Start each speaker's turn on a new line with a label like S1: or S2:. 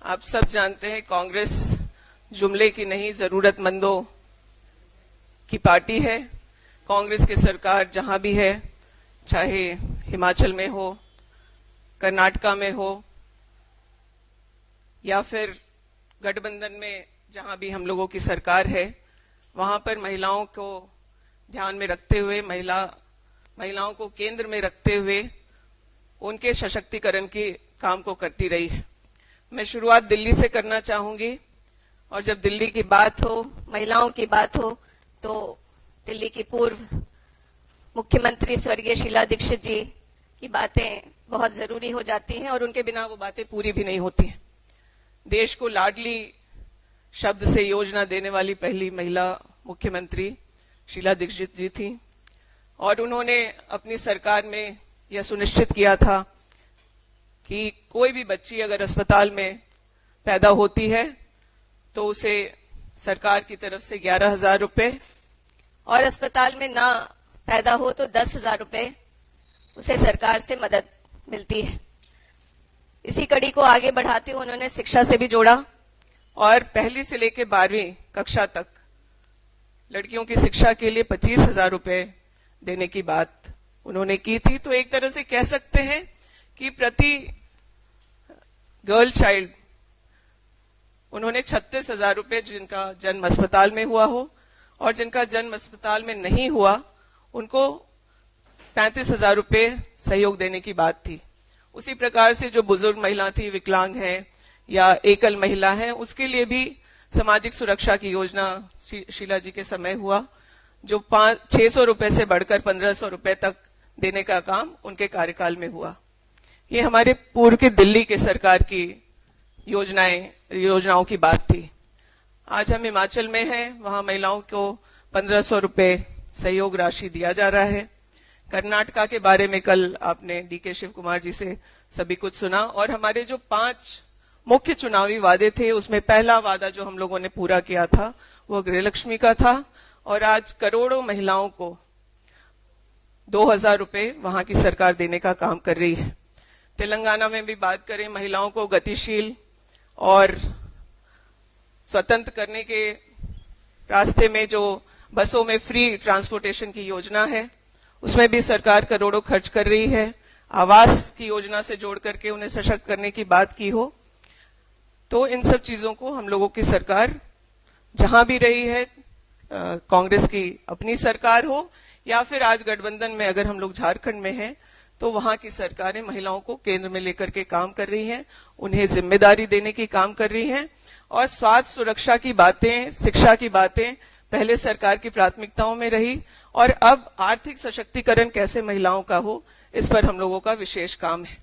S1: आप सब जानते हैं कांग्रेस जुमले की नहीं जरूरतमंदों की पार्टी है। कांग्रेस की सरकार जहां भी है, चाहे हिमाचल में हो, कर्नाटका में हो या फिर गठबंधन में जहां भी हम लोगों की सरकार है, वहां पर महिलाओं को ध्यान में रखते हुए, महिलाओं को केंद्र में रखते हुए उनके सशक्तिकरण के काम को करती रही है। मैं शुरुआत दिल्ली से करना चाहूंगी और जब दिल्ली की बात हो,
S2: महिलाओं की बात हो, तो दिल्ली की पूर्व मुख्यमंत्री स्वर्गीय शीला दीक्षित जी की बातें बहुत जरूरी हो जाती हैं और उनके बिना वो बातें पूरी भी नहीं होती हैं। देश को लाडली शब्द से योजना देने वाली पहली महिला मुख्यमंत्री शीला दीक्षित जी थी और उन्होंने अपनी सरकार में यह सुनिश्चित किया था कि कोई भी बच्ची अगर अस्पताल में पैदा होती है तो उसे सरकार की तरफ से 11,000 रुपए और अस्पताल में ना पैदा हो तो 10,000 रुपए उसे सरकार से मदद मिलती है। इसी कड़ी को आगे बढ़ाते हुए उन्होंने शिक्षा से भी जोड़ा
S1: और पहली से लेकर 12वीं कक्षा तक लड़कियों की शिक्षा के लिए 25,000 रुपए देने की बात उन्होंने की थी। तो एक तरह से कह सकते हैं कि प्रति गर्ल चाइल्ड उन्होंने 36,000 रुपए, जिनका जन्म अस्पताल में हुआ हो और जिनका जन्म अस्पताल में नहीं हुआ, उनको 35,000 रुपए सहयोग देने की बात थी। उसी प्रकार से जो बुजुर्ग महिला थी, विकलांग है या एकल महिला है, उसके लिए भी सामाजिक सुरक्षा की योजना शीला जी के समय हुआ, जो 600 रुपए से बढ़कर 1,500 रुपए तक देने का काम उनके कार्यकाल में हुआ। ये हमारे पूर्व की दिल्ली के सरकार की योजनाओं की बात थी। आज हम हिमाचल में हैं, वहां महिलाओं को 1,500 रुपए सहयोग राशि दिया जा रहा है। कर्नाटका के बारे में कल आपने डीके शिव कुमार जी से सभी कुछ सुना और हमारे जो 5 मुख्य चुनावी वादे थे, उसमें पहला वादा जो हम लोगों ने पूरा किया था वो गृहलक्ष्मी का था और आज करोड़ों महिलाओं को 2,000 रुपए वहां की सरकार देने का काम कर रही है। तेलंगाना में भी बात करें, महिलाओं को गतिशील और स्वतंत्र करने के रास्ते में जो बसों में फ्री ट्रांसपोर्टेशन की योजना है, उसमें भी सरकार करोड़ों खर्च कर रही है। आवास की योजना से जोड़ करके उन्हें सशक्त करने की बात की हो, तो इन सब चीजों को हम लोगों की सरकार जहां भी रही है, कांग्रेस की अपनी सरकार हो या फिर आज गठबंधन में अगर हम लोग झारखंड में हैं, तो वहां की सरकारें महिलाओं को केंद्र में लेकर के काम कर रही हैं, उन्हें जिम्मेदारी देने की काम कर रही हैं और स्वास्थ्य सुरक्षा की बातें, शिक्षा की बातें पहले सरकार की प्राथमिकताओं में रही और अब आर्थिक सशक्तिकरण कैसे महिलाओं का हो, इस पर हम लोगों का विशेष काम है।